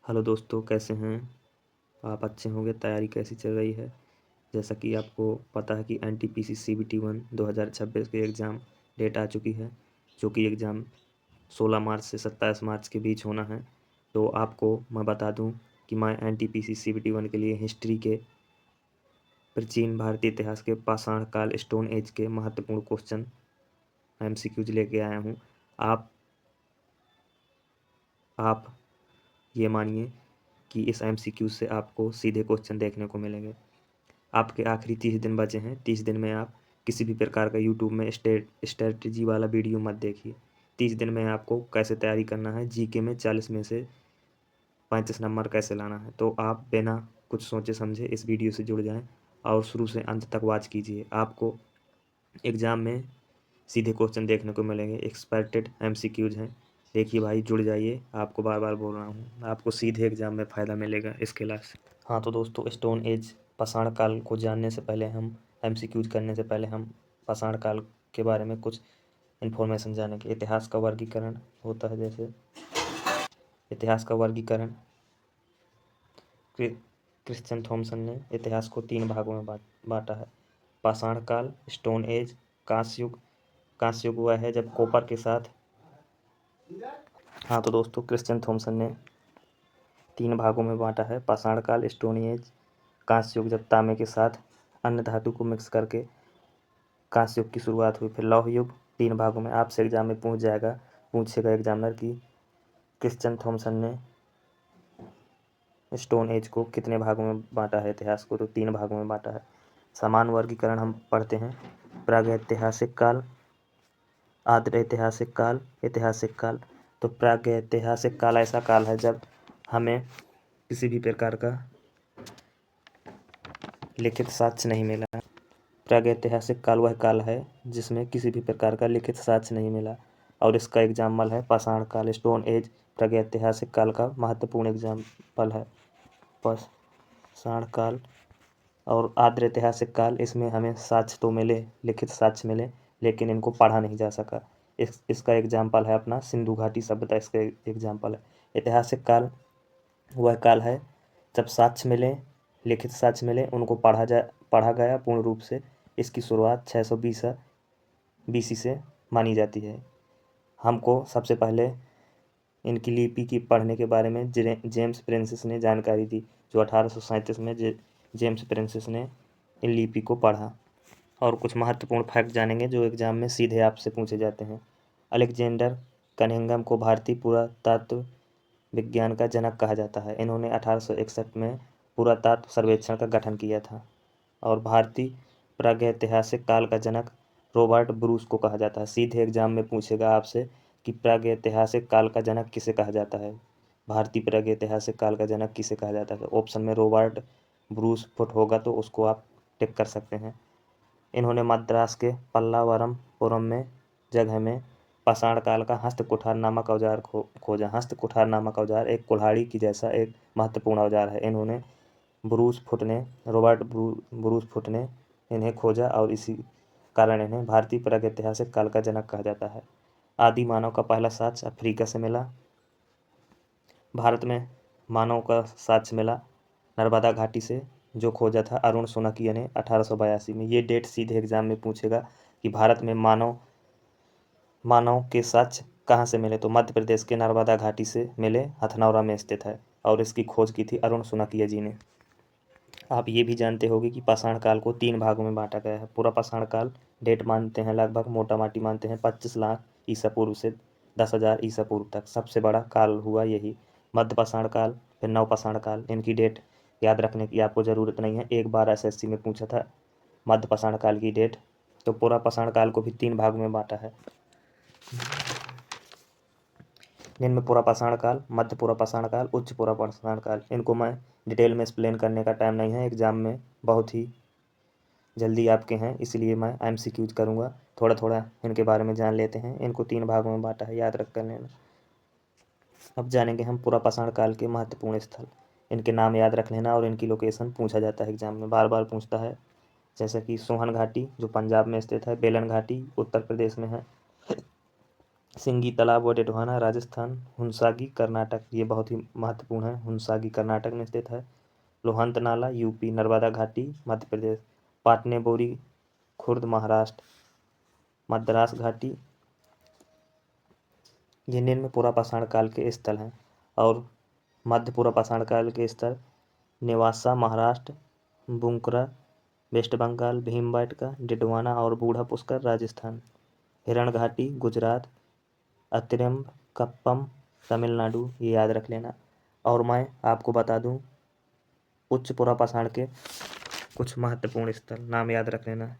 Hello दोस्तों, कैसे हैं आप? अच्छे होंगे। तैयारी कैसी चल रही है? जैसा कि आपको पता है कि एनटीपीसी सीबीटी 1 2026 के एग्ज़ाम डेट आ चुकी है, जो कि एग्ज़ाम 16 मार्च से 27 मार्च के बीच होना है। तो आपको मैं बता दूं कि मैं एनटीपीसी सीबीटी 1 के लिए हिस्ट्री के प्राचीन भारतीय इतिहास के पाषाण काल स्टोन एज के महत्वपूर्ण क्वेश्चन एमसीक्यूज लेके आया हूँ। आप ये मानिए कि इस एमसीक्यू से आपको सीधे क्वेश्चन देखने को मिलेंगे। आपके आखिरी 30 दिन बचे हैं। 30 दिन में आप किसी भी प्रकार का यूट्यूब में स्ट्रेटजी वाला वीडियो मत देखिए। 30 दिन में आपको कैसे तैयारी करना है, जीके में 40 में से 35 नंबर कैसे लाना है, तो आप बिना कुछ सोचे समझे इस वीडियो से जुड़ जाएं और शुरू से अंत तक वॉच कीजिए। आपको एग्ज़ाम में सीधे क्वेश्चन देखने को मिलेंगे, एक्सपेक्टेड एमसीक्यूज हैं। देखिए भाई, जुड़ जाइए। आपको बार बार बोल रहा हूँ, आपको सीधे एग्ज़ाम में फ़ायदा मिलेगा इस क्लास। हाँ तो दोस्तों, स्टोन एज पाषाण काल को जानने से पहले हम एमसीक्यूज करने से पहले हम पाषाण काल के बारे में कुछ इन्फॉर्मेशन जानेंगे। इतिहास का वर्गीकरण होता है, जैसे इतिहास का वर्गीकरण क्रिश्चियन थॉमसन ने इतिहास को 3 भागों में बांटा है। पाषाण काल, स्टोन एज, कांस्य युग। कांस्य युग हुआ है जब कॉपर के साथ। हाँ तो दोस्तों, क्रिश्चियन थॉमसन ने 3 भागों में बांटा है। पाषाण काल, स्टोन एज, कांस्य युग जब तांबे के साथ अन्य धातु को मिक्स करके कांस्य युग की शुरुआत हुई। फिर लौह युग। 3 भागों में आपसे एग्जाम में पूछेगा एग्जामिनर कि क्रिश्चियन थॉमसन ने स्टोन एज को कितने भागों में बांटा है इतिहास को, तो 3 भागों में बांटा है। समान वर्गीकरण हम पढ़ते हैं। प्रागैतिहासिक काल, आद्य ऐतिहासिक काल, ऐतिहासिक काल। तो प्रागैतिहासिक काल ऐसा काल है जब हमें किसी भी प्रकार का लिखित साक्ष्य नहीं मिला। प्रागैतिहासिक काल वह काल है जिसमें किसी भी प्रकार का लिखित साक्ष्य नहीं मिला, और इसका एग्जाम्पल है पाषाण काल। स्टोन एज प्रागैतिहासिक काल का महत्वपूर्ण एग्जाम्पल है। पाषाण काल और आद्य ऐतिहासिक काल, इसमें हमें साक्ष्य तो मिले, लिखित साक्ष्य मिले, लेकिन इनको पढ़ा नहीं जा सका। इसका एग्जाम्पल है अपना सिंधु घाटी सभ्यता, इसका एग्जाम्पल है। ऐतिहासिक काल वह काल है जब साक्ष्य मिले, लिखित साक्ष्य मिले, उनको पढ़ा गया पूर्ण रूप से। इसकी शुरुआत 620 बीसी से मानी जाती है। हमको सबसे पहले इनकी लिपि की पढ़ने के बारे में जेम्स प्रिंसेस ने जानकारी दी, जो 1837 में जेम्स प्रिंसेस ने इन लिपि को पढ़ा। और कुछ महत्वपूर्ण फैक्ट जानेंगे जो एग्जाम में सीधे आपसे पूछे जाते हैं। अलेक्जेंडर कनिंघम को भारतीय पुरातत्व विज्ञान का जनक कहा जाता है। इन्होंने 1861 में पुरातत्व सर्वेक्षण का गठन किया था। और भारतीय प्रागैतिहासिक काल का जनक रॉबर्ट ब्रूस को कहा जाता है। सीधे एग्जाम में पूछेगा आपसे कि प्रागैतिहासिक काल का जनक किसे कहा जाता है, भारतीय प्रागैतिहासिक काल का जनक किसे कहा जाता है। तो ऑप्शन में रॉबर्ट ब्रूस पुट होगा, तो उसको आप टिक कर सकते हैं। इन्होंने मद्रास के पल्लावरमपुरम में जगह में पाषाण काल का हस्त कुठार नामक औजार खोजा। हस्त कुठार नामक औजार एक कुल्हाड़ी की जैसा एक महत्वपूर्ण औजार है। इन्होंने रॉबर्ट ब्रूस फुट ने इन्हें खोजा, और इसी कारण इन्हें भारतीय प्रागैतिहासिक काल का जनक कहा जाता है। आदि मानव का पहला साक्ष्य अफ्रीका से मिला। भारत में मानव का साक्ष्य मिला नर्मदा घाटी से, जो खोजा था अरुण सोनाकिया ने 1882 में। ये डेट सीधे एग्जाम में पूछेगा कि भारत में मानव के साक्ष्य कहाँ से मिले, तो मध्य प्रदेश के नर्मदा घाटी से मिले, हथनौरा में स्थित है, और इसकी खोज की थी अरुण सोनाकिया जी ने। आप ये भी जानते होंगे कि पाषाण काल को 3 भागों में बांटा गया है। पूरा पाषाण काल डेट मानते हैं, लगभग मोटा माटी मानते हैं 25 लाख ईसा पूर्व से 10,000 ईसा पूर्व तक सबसे बड़ा काल हुआ यही। मध्य पाषाण काल, फिर नव पाषाण काल। इनकी डेट याद रखने की आपको ज़रूरत नहीं है, एक बार एसएससी में पूछा था मध्य पाषाण काल की डेट। तो पूरा पाषाण काल को भी 3 भाग में बांटा है, जिनमें पूरा पाषाण काल, मध्य पूरा पाषाण काल, उच्च पूरा पाषाण काल। इनको मैं डिटेल में एक्सप्लेन करने का टाइम नहीं है, एग्जाम में बहुत ही जल्दी आपके हैं, इसलिए मैं एमसीक्यूज करूँगा। थोड़ा थोड़ा इनके बारे में जान लेते हैं। इनको 3 भागों में बांटा है, याद रख कर लेना। अब जानेंगे हम पूरा पाषाण काल के महत्वपूर्ण स्थल। इनके नाम याद रख लेना, और इनकी लोकेशन पूछा जाता है एग्जाम में, बार बार पूछता है। जैसे कि सोहन घाटी जो पंजाब में स्थित है, बेलन घाटी उत्तर प्रदेश में है, सिंगी तालाब व डेडवाना राजस्थान, हुंसागी कर्नाटक, ये बहुत ही महत्वपूर्ण है, हुंसागी कर्नाटक में स्थित है। लोहंत नाला यूपी, नर्मदा घाटी मध्य प्रदेश, पाटने बोरी खुर्द महाराष्ट्र, मद्रास घाटी ये निम्न पुरापाषाण काल के स्थल हैं। और मध्य पुरापाषाण काल के स्थल नेवासा महाराष्ट्र, बुंकरा वेस्ट बंगाल, भीमबेटका डिडवाना और बूढ़ा पुष्कर राजस्थान, हिरण घाटी गुजरात, अतिरम्ब कप्पम तमिलनाडु, ये याद रख लेना। और मैं आपको बता दूं उच्च पुरापाषाण के कुछ महत्वपूर्ण स्थल नाम याद रख लेना।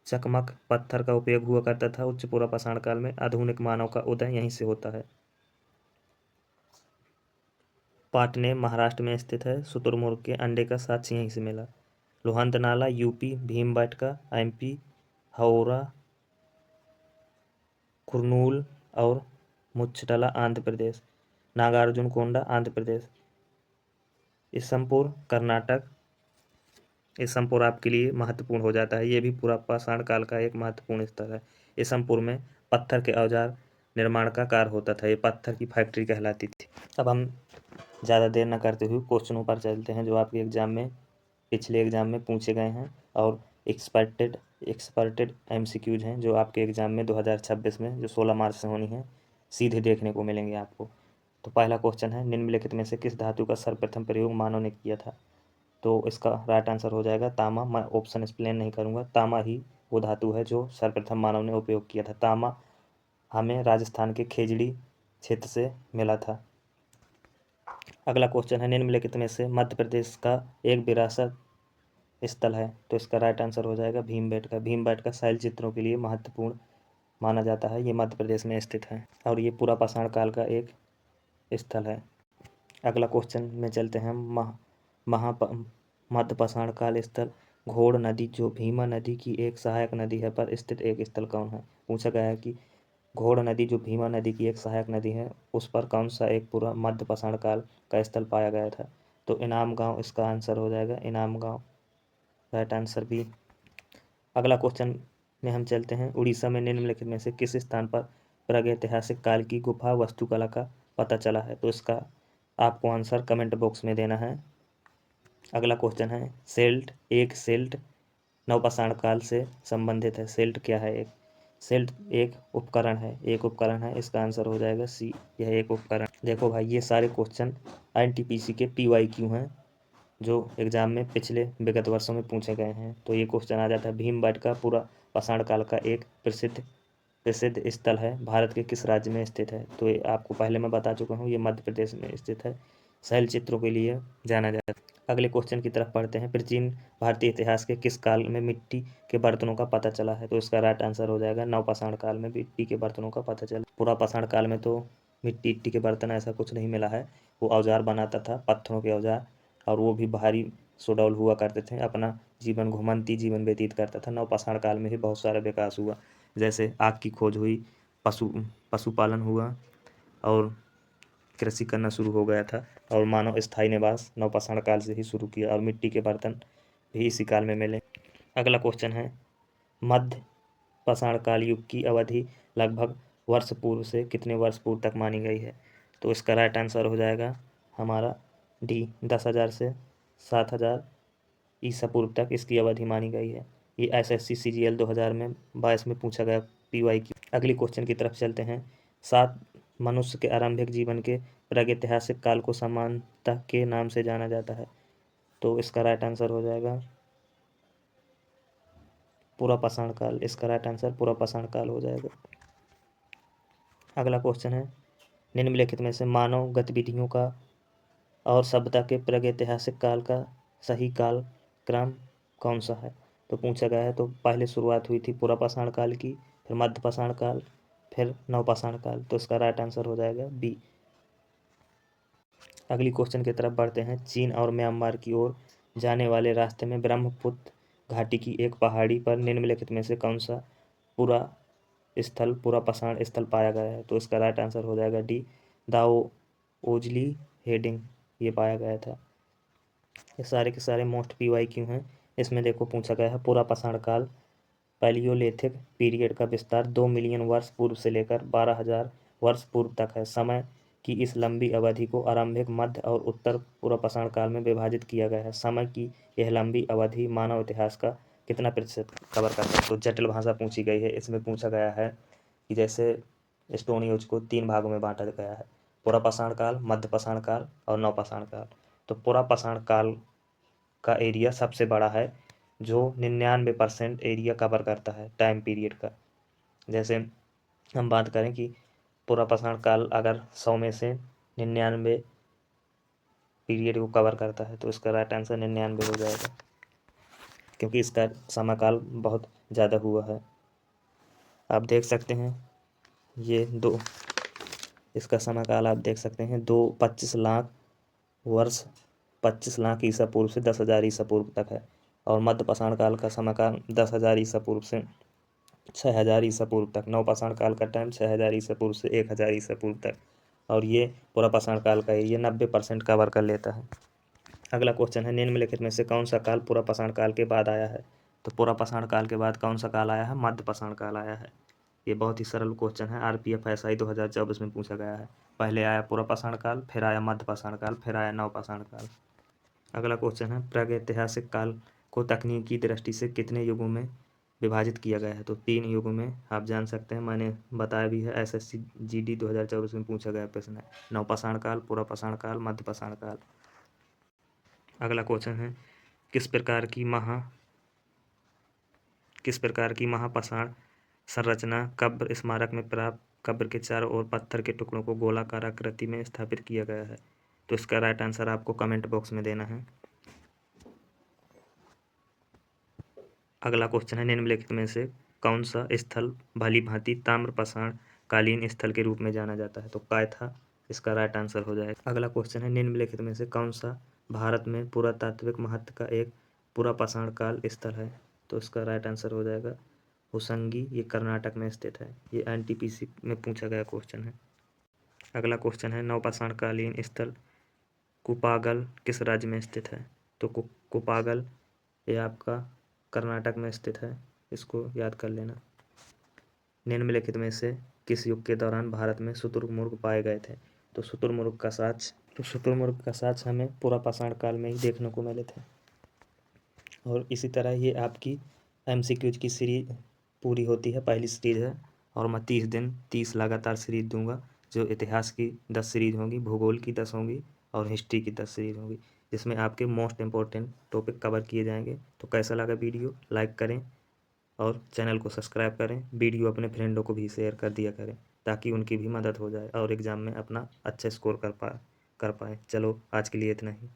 चकमक पत्थर का उपयोग हुआ करता था उच्च पुरापाषाण काल में, आधुनिक मानव का उदय यहीं से होता है। पाटने महाराष्ट्र में स्थित है, शुतुरमुर्ग के अंडे का साक्ष्य यहीं से मिला। लोहंत नाला यूपी, भीमबेटका एमपी, हौरा कुर्नूल और मुच्छटला आंध्र प्रदेश, नागार्जुन कोंडा आंध्र प्रदेश, इसमपुर कर्नाटक। इसमपुर आपके लिए महत्वपूर्ण हो जाता है, ये भी पुरापाषाण काल का एक महत्वपूर्ण स्थल है। इसमपुर में पत्थर के औजार निर्माण का कार्य होता था, ये पत्थर की फैक्ट्री कहलाती थी। अब हम ज़्यादा देर न करते हुए क्वेश्चनों पर चलते हैं जो आपके एग्जाम में पिछले एग्जाम में पूछे गए हैं और एक्सपर्टेड एमसीक्यूज हैं जो आपके एग्जाम में 2026 में जो 16 मार्च से होनी है सीधे देखने को मिलेंगे आपको। तो पहला क्वेश्चन है, निम्नलिखित में से किस धातु का सर्वप्रथम प्रयोग मानव ने किया था? तो इसका राइट आंसर हो जाएगा तामा। मैं ऑप्शन एक्सप्लेन नहीं करूँगा, तामा ही वो धातु है जो सर्वप्रथम मानव ने उपयोग किया था। तामा हमें राजस्थान के खेजड़ी क्षेत्र से मिला था। अगला क्वेश्चन है, निम्नलिखित में से मध्य प्रदेश का एक विरासत स्थल है? तो इसका राइट आंसर हो जाएगा भीमबेटका। भीमबेटका शैल चित्रों के लिए महत्वपूर्ण माना जाता है, ये मध्य प्रदेश में स्थित है और ये पुरापाषाण काल का एक स्थल है। अगला क्वेश्चन में चलते हैं, मध्यपाषाण काल स्थल घोड़ नदी जो भीमा नदी की एक सहायक नदी है पर स्थित एक स्थल कौन है? पूछा गया है कि घोड़ नदी जो भीमा नदी की एक सहायक नदी है उस पर कौन सा एक पूरा मध्यपाषाण काल का स्थल पाया गया था? तो इनाम गांव इसका आंसर हो जाएगा, इनाम गांव राइट आंसर बी। अगला क्वेश्चन में हम चलते हैं, उड़ीसा में निम्नलिखित में से किस स्थान पर प्रागैतिहासिक काल की गुफा वास्तुकला का पता चला है? तो इसका आपको आंसर कमेंट बॉक्स में देना है। अगला क्वेश्चन है, सेल्ट नवपाषाण काल से संबंधित है। सेल्ट क्या है? सेल्ट एक उपकरण है, इसका आंसर हो जाएगा सी, यह एक उपकरण। देखो भाई, ये सारे क्वेश्चन एनटीपीसी के PYQ हैं जो एग्जाम में पिछले विगत वर्षों में पूछे गए हैं। तो ये क्वेश्चन आ जाता है, भीमबेटका पुरापाषाण काल का एक प्रसिद्ध स्थल है, भारत के किस राज्य में स्थित है? तो ये आपको पहले मैं बता चुका हूँ, ये मध्य प्रदेश में स्थित है, शैल चित्रों के लिए जाना जाता है। अगले क्वेश्चन की तरफ पढ़ते हैं, प्राचीन भारतीय इतिहास के किस काल में मिट्टी के बर्तनों का पता चला है? तो इसका राइट आंसर हो जाएगा नवपाषाण काल में मिट्टी के बर्तनों का पता चला। पुरापाषाण काल में तो मिट्टी के बर्तन ऐसा कुछ नहीं मिला है, वो औजार बनाता था, पत्थरों के औजार, और वो भी भारी सुडौल हुआ करते थे, अपना जीवन घुमंती जीवन व्यतीत करता था। नवपाषाण काल में ही बहुत सारा विकास हुआ, जैसे आग की खोज हुई, पशुपालन हुआ और कृषि करना शुरू हो गया था, और मानव स्थायी निवास नवपाषाण काल से ही शुरू किया और मिट्टी के बर्तन भी इसी काल में मिले। अगला क्वेश्चन है, मध्य पाषाण काल युग की अवधि लगभग वर्ष पूर्व से कितने वर्ष पूर्व तक मानी गई है? तो इसका राइट आंसर हो जाएगा हमारा डी, 10,000 से 7,000 ईसा पूर्व तक इसकी अवधि मानी गई है। ये SSC CGL 2022 में पूछा गया PYQ। अगली क्वेश्चन की तरफ चलते हैं, 7 मनुष्य के आरंभिक जीवन के प्रागैतिहासिक काल को समानता के नाम से जाना जाता है? तो इसका राइट आंसर हो जाएगा पुरापाषाण काल, इसका राइट आंसर पुरापाषाण काल हो जाएगा। अगला क्वेश्चन है, निम्नलिखित में से मानव गतिविधियों का और सभ्यता के प्रागैतिहासिक काल का सही काल क्रम कौन सा है? तो पूछा गया है, तो पहले शुरुआत हुई थी पुरापाषाण काल की, फिर मध्यपाषाण काल, फिर नवपाषाण काल, तो इसका राइट आंसर हो जाएगा बी। अगली क्वेश्चन की तरफ बढ़ते हैं, चीन और म्यांमार की ओर जाने वाले रास्ते में ब्रह्मपुत्र घाटी की एक पहाड़ी पर निम्नलिखित में से कौन सा पुरापाषाण स्थल पाया गया है? तो इसका राइट आंसर हो जाएगा डी, दाओ ओजली हेडिंग, ये पाया गया था। ये सारे के सारे मोस्ट PYQ हैं। इसमें देखो पूछा गया है पुरापाषाण काल पैलियोलिथिक पीरियड का विस्तार 2 मिलियन वर्ष पूर्व से लेकर 12,000 वर्ष पूर्व तक है। समय की इस लंबी अवधि को आरंभिक, मध्य और उत्तर पूर्व पाषाण काल में विभाजित किया गया है। समय की यह लंबी अवधि मानव इतिहास का कितना प्रतिशत कवर करता है? तो जटिल भाषा पूछी गई है। इसमें पूछा गया है कि जैसे स्टोन एज को 3 भागों में बांटा गया है, पूरा पाषाण काल, मध्य पाषाण काल और नवपाषाण काल। तो पूरा पाषाण काल का एरिया सबसे बड़ा है, जो 99% एरिया कवर करता है टाइम पीरियड का। जैसे हम बात करें कि पूरा पाषाण काल अगर 100 में से 99 पीरियड को कवर करता है तो इसका राइट आंसर 99 हो जाएगा, क्योंकि इसका समयकाल बहुत ज़्यादा हुआ है। आप देख सकते हैं ये दो, इसका समयकाल आप देख सकते हैं 25 लाख वर्ष, 25 लाख ईसा पूर्व से 10,000 ईसा पूर्व तक है। और मध्य पाषाण काल का समयकाल 10,000 ईसा पूर्व से 6,000 ईसा पूर्व तक। नवपाषाण काल का टाइम 6,000 ईसा पूर्व से 1,000 ईसा पूर्व तक। और ये पूरा पाषाण काल का एरिया 90% कवर कर लेता है। अगला क्वेश्चन है, निम्नलिखित में से कौन सा काल पूरा पाषाण काल के बाद आया है? तो पूरा पाषाण काल के बाद कौन सा काल आया है? मध्य पाषाण काल आया है। ये बहुत ही सरल क्वेश्चन है, RPF SI 2024 में पूछा गया है। पहले आया पूरा पाषाण काल, फिर आया मध्य पाषाण काल, फिर आया नवपाषाण काल। अगला क्वेश्चन है, प्रागैतिहासिक काल को तकनीकी दृष्टि से कितने युगों में विभाजित किया गया है? तो 3 युगों में। आप जान सकते हैं, मैंने बताया भी है, SSC GD 2024 में पूछा गया प्रश्न है। नवपाषाण काल, पूरा पाषाण काल, मध्य पाषाण काल। अगला क्वेश्चन है, किस प्रकार की महापाषाण संरचना कब्र स्मारक में प्राप्त कब्र के चारों ओर पत्थर के टुकड़ों को गोलाकार आकृति में स्थापित किया गया है? तो इसका राइट आंसर आपको कमेंट बॉक्स में देना है। अगला क्वेश्चन है, निम्नलिखित में से कौन सा स्थल भली भांति ताम्रपाषाण कालीन स्थल के रूप में जाना जाता है? तो कायथा इसका राइट आंसर हो जाएगा। अगला क्वेश्चन है, निम्नलिखित में से कौन सा भारत में पुरातात्विक महत्व का एक पूरा पाषाण काल स्थल है? तो इसका राइट आंसर हो जाएगा होसंगी। ये कर्नाटक में स्थित है। ये NTPC में पूछा गया क्वेश्चन है। अगला क्वेश्चन है, नवपाषाण कालीन स्थल कुपागल किस राज्य में स्थित है? तो कुपागल ये आपका कर्नाटक में स्थित है, इसको याद कर लेना। निम्नलिखित में से किस युग के दौरान भारत में शुतुरमुर्ग पाए गए थे? तो शुतुरमुर्ग का साक्ष्य हमें पूरा पाषाण काल में ही देखने को मिले थे। और इसी तरह ये आपकी MCQ की सीरीज पूरी होती है। पहली सीरीज है, और मैं 30 दिन 30 लगातार सीरीज दूंगा, जो इतिहास की 10 सीरीज होंगी, भूगोल की 10 होंगी और हिस्ट्री की 10 सीरीज होंगी, जिसमें आपके मोस्ट इंपॉर्टेंट टॉपिक कवर किए जाएंगे। तो कैसा लगा वीडियो, लाइक करें और चैनल को सब्सक्राइब करें। वीडियो अपने फ्रेंडों को भी शेयर कर दिया करें, ताकि उनकी भी मदद हो जाए और एग्ज़ाम में अपना अच्छा स्कोर कर पाए। चलो आज के लिए इतना ही।